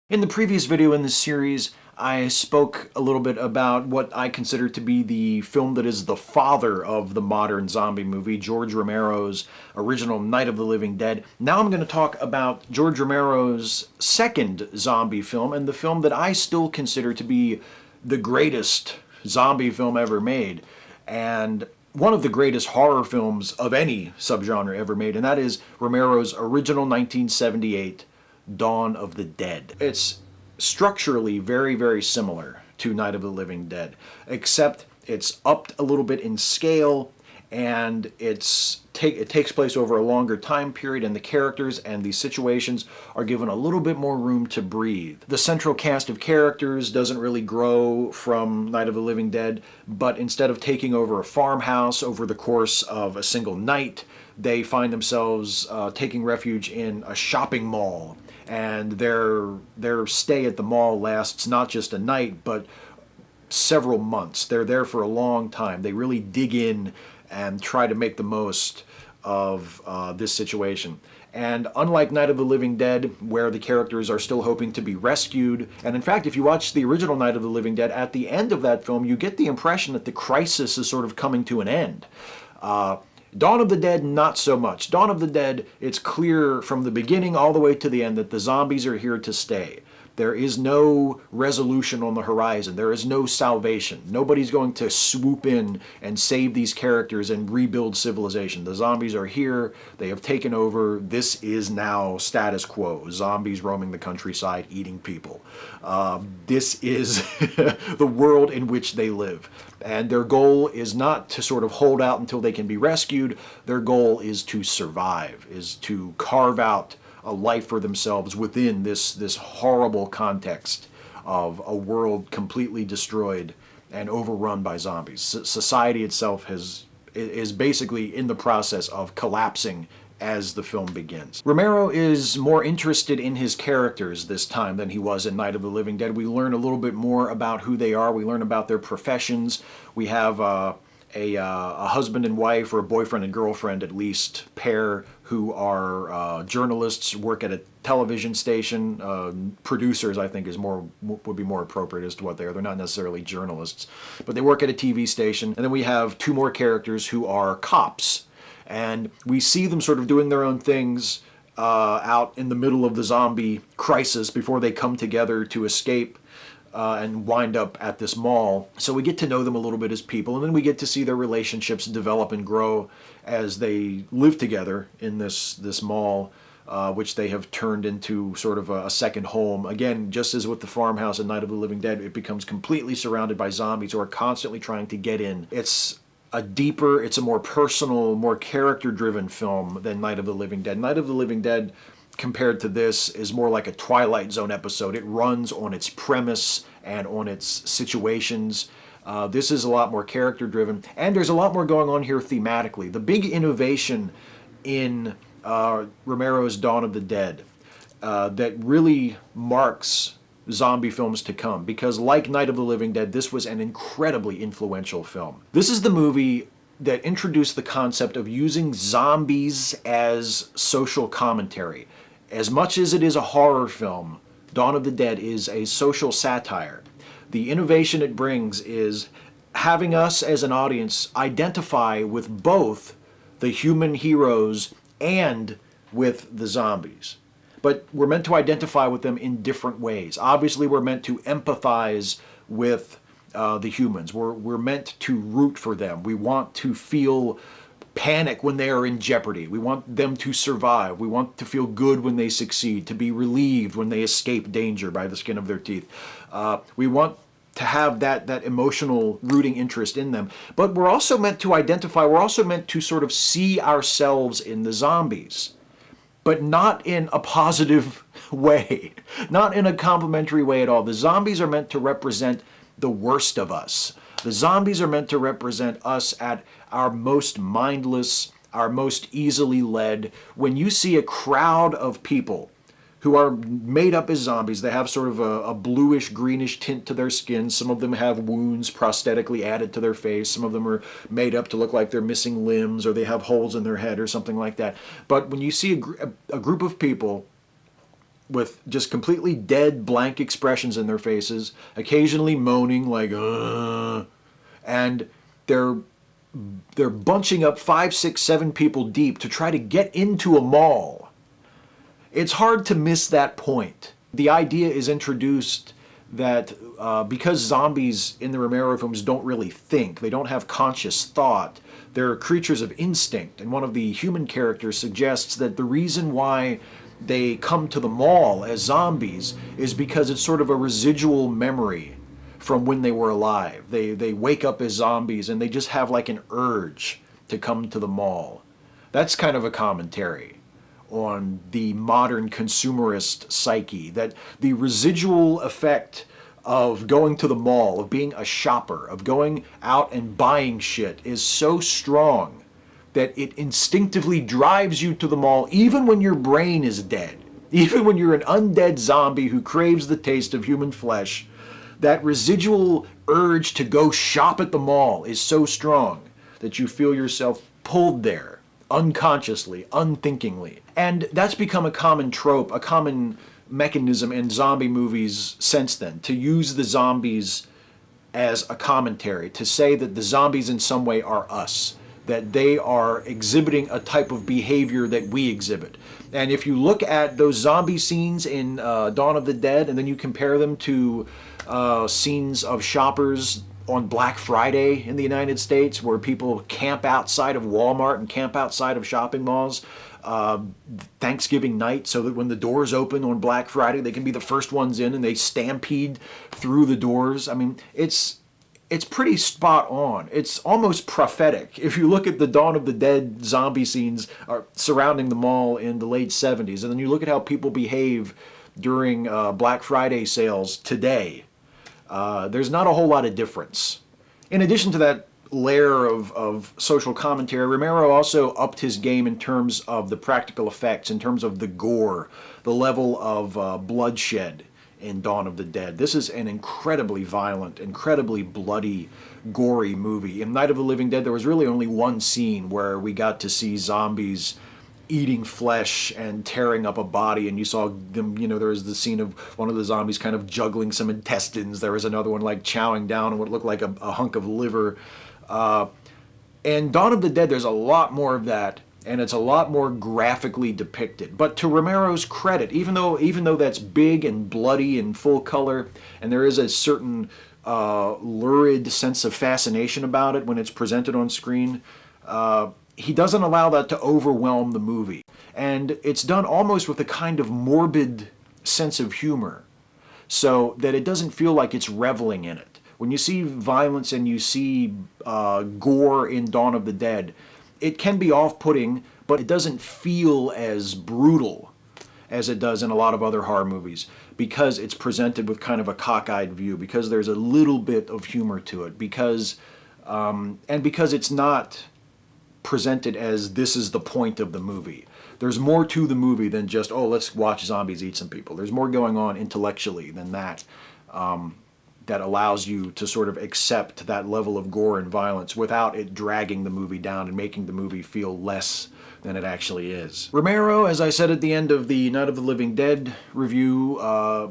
In the previous video in this series, I spoke a little bit about what I consider to be the film that is the father of the modern zombie movie, George Romero's original Night of the Living Dead. Now I'm going to talk about George Romero's second zombie film, and the film that I still consider to be the greatest zombie film ever made, and one of the greatest horror films of any subgenre ever made, and that is Romero's original 1978 Dawn of the Dead. It's structurally very, very similar to Night of the Living Dead, except it's upped a little bit in scale, and it takes place over a longer time period, and the characters and the situations are given a little bit more room to breathe. The central cast of characters doesn't really grow from Night of the Living Dead, but instead of taking over a farmhouse over the course of a single night, they find themselves taking refuge in a shopping mall, and their stay at the mall lasts not just a night, but several months. They're there for a long time. They really dig in and try to make the most of this situation. And unlike Night of the Living Dead, where the characters are still hoping to be rescued, and in fact, if you watch the original Night of the Living Dead, at the end of that film, you get the impression that the crisis is sort of coming to an end. Dawn of the Dead, not so much. Dawn of the Dead, it's clear from the beginning all the way to the end that the zombies are here to stay. There is no resolution on the horizon. There is no salvation. Nobody's going to swoop in and save these characters and rebuild civilization. The zombies are here. They have taken over. This is now status quo. Zombies roaming the countryside, eating people. This is the world in which they live. And their goal is not to sort of hold out until they can be rescued. Their goal is to survive, is to carve out a life for themselves within this horrible context of a world completely destroyed and overrun by zombies. Society itself is basically in the process of collapsing as the film begins. Romero is more interested in his characters this time than he was in Night of the Living Dead. We learn a little bit more about who they are. We learn about their professions. We have a husband and wife, or a boyfriend and girlfriend at least, pair who are journalists, work at a television station. Producers, I think, would be more appropriate as to what they are. They're not necessarily journalists, but they work at a TV station. And then we have two more characters who are cops, and we see them sort of doing their own things out in the middle of the zombie crisis before they come together to escape and wind up at this mall. So we get to know them a little bit as people, and then we get to see their relationships develop and grow as they live together in this mall, which they have turned into sort of a second home. Again, just as with the farmhouse in Night of the Living Dead, it becomes completely surrounded by zombies who are constantly trying to get in. It's a more personal, more character-driven film than Night of the Living Dead. Night of the Living Dead, compared to this, is more like a Twilight Zone episode. It runs on its premise and on its situations. This is a lot more character-driven, and there's a lot more going on here thematically. The big innovation in Romero's Dawn of the Dead that really marks zombie films to come, because like Night of the Living Dead, this was an incredibly influential film. This is the movie that introduced the concept of using zombies as social commentary. As much as it is a horror film, Dawn of the Dead is a social satire. The innovation it brings is having us as an audience identify with both the human heroes and with the zombies. But we're meant to identify with them in different ways. Obviously, we're meant to empathize with the humans. We're meant to root for them. We want to feel panic when they are in jeopardy. We want them to survive. We want to feel good when they succeed, to be relieved when they escape danger by the skin of their teeth. We want to have that emotional rooting interest in them. But we're also meant to identify, we're also meant to sort of see ourselves in the zombies, but not in a positive way, not in a complimentary way at all. The zombies are meant to represent the worst of us. The zombies are meant to represent us at our most mindless, our most easily led. When you see a crowd of people who are made up as zombies, they have sort of a bluish, greenish tint to their skin. Some of them have wounds prosthetically added to their face. Some of them are made up to look like they're missing limbs, or they have holes in their head or something like that. But when you see a group of people with just completely dead, blank expressions in their faces, occasionally moaning like, and they're bunching up 5, 6, 7 people deep to try to get into a mall. It's hard to miss that point. The idea is introduced that because zombies in the Romero films don't really think, they don't have conscious thought, they're creatures of instinct. And one of the human characters suggests that the reason why they come to the mall as zombies is because it's sort of a residual memory from when they were alive. They wake up as zombies and they just have like an urge to come to the mall. That's kind of a commentary on the modern consumerist psyche, that the residual effect of going to the mall, of being a shopper, of going out and buying shit is so strong that it instinctively drives you to the mall even when your brain is dead. Even when you're an undead zombie who craves the taste of human flesh, that residual urge to go shop at the mall is so strong that you feel yourself pulled there, unconsciously, unthinkingly. And that's become a common trope, a common mechanism in zombie movies since then, to use the zombies as a commentary, to say that the zombies in some way are us, that they are exhibiting a type of behavior that we exhibit. And if you look at those zombie scenes in Dawn of the Dead, and then you compare them to scenes of shoppers on Black Friday in the United States, where people camp outside of Walmart and camp outside of shopping malls Thanksgiving night, so that when the doors open on Black Friday, they can be the first ones in and they stampede through the doors. I mean, it's pretty spot on. It's almost prophetic. If you look at the Dawn of the Dead zombie scenes surrounding the mall in the late 70s, and then you look at how people behave during Black Friday sales today, there's not a whole lot of difference. In addition to that layer of social commentary, Romero also upped his game in terms of the practical effects, in terms of the gore, the level of bloodshed in Dawn of the Dead. This is an incredibly violent, incredibly bloody, gory movie. In Night of the Living Dead, there was really only one scene where we got to see zombies eating flesh and tearing up a body, and you saw them, there was the scene of one of the zombies kind of juggling some intestines. There was another one like chowing down on what looked like a hunk of liver. And Dawn of the Dead, there's a lot more of that, and it's a lot more graphically depicted. But to Romero's credit, even though that's big and bloody and full color, and there is a certain lurid sense of fascination about it when it's presented on screen, he doesn't allow that to overwhelm the movie. And it's done almost with a kind of morbid sense of humor, so that it doesn't feel like it's reveling in it. When you see violence and you see gore in Dawn of the Dead, it can be off-putting, but it doesn't feel as brutal as it does in a lot of other horror movies, because it's presented with kind of a cockeyed view, because there's a little bit of humor to it, because it's not presented as this is the point of the movie. There's more to the movie than just, oh, let's watch zombies eat some people. There's more going on intellectually than that. That allows you to sort of accept that level of gore and violence without it dragging the movie down and making the movie feel less than it actually is. Romero, as I said at the end of the Night of the Living Dead review,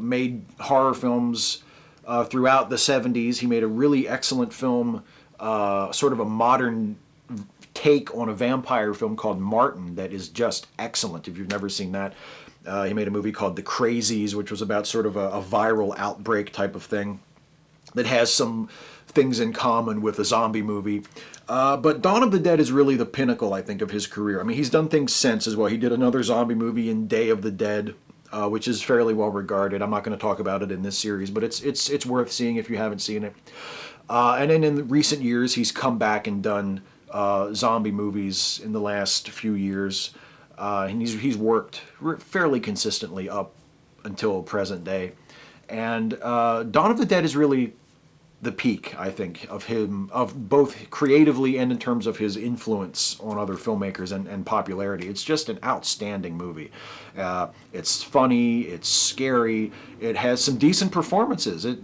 made horror films throughout the 70s. He made a really excellent film, sort of a modern take on a vampire film called Martin that is just excellent if you've never seen that. He made a movie called The Crazies, which was about sort of a viral outbreak type of thing that has some things in common with a zombie movie. But Dawn of the Dead is really the pinnacle, I think, of his career. I mean, he's done things since as well. He did another zombie movie in Day of the Dead, which is fairly well regarded. I'm not going to talk about it in this series, but it's worth seeing if you haven't seen it. And then in the recent years, he's come back and done zombie movies in the last few years. And he's worked fairly consistently up until present day. And Dawn of the Dead is really the peak, I think, of him, of both creatively and in terms of his influence on other filmmakers and popularity. It's just an outstanding movie. It's funny, it's scary, it has some decent performances. Ken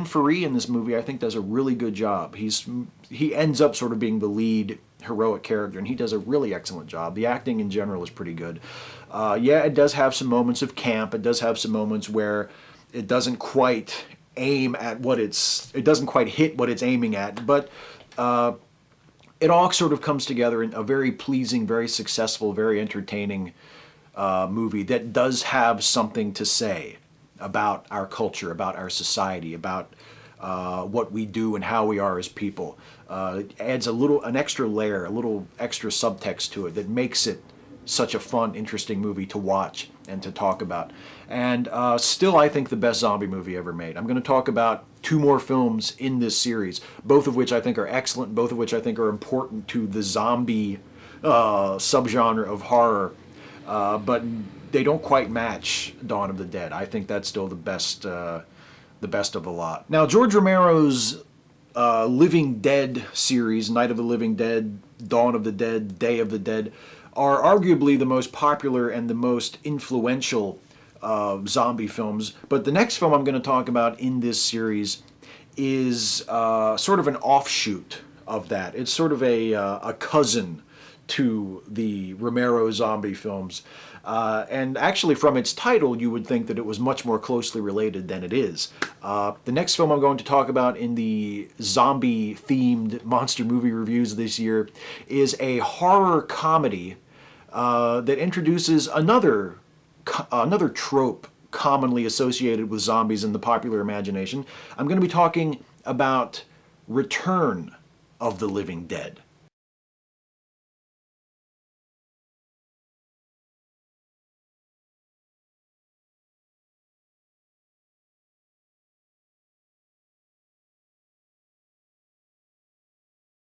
Faree in this movie, I think, does a really good job. He ends up sort of being the lead heroic character, and he does a really excellent job. The acting in general is pretty good. Yeah, it does have some moments of camp. It does have some moments where it doesn't quite aim at what it doesn't quite hit what it's aiming at, but it all sort of comes together in a very pleasing, very successful, very entertaining movie that does have something to say about our culture, about our society, about what we do and how we are as people. It adds an extra layer, a little extra subtext to it that makes it such a fun, interesting movie to watch and to talk about. And still, I think the best zombie movie ever made. I'm going to talk about two more films in this series, both of which I think are excellent, both of which I think are important to the zombie subgenre of horror, but they don't quite match Dawn of the Dead. I think that's still the best of the lot. Now, George Romero's Living Dead series, Night of the Living Dead, Dawn of the Dead, Day of the Dead, are arguably the most popular and the most influential zombie films. But the next film I'm going to talk about in this series is sort of an offshoot of that. It's sort of a cousin to the Romero zombie films. And actually, from its title, you would think that it was much more closely related than it is. The next film I'm going to talk about in the zombie-themed monster movie reviews this year is a horror comedy that introduces another trope commonly associated with zombies in the popular imagination. I'm going to be talking about Return of the Living Dead.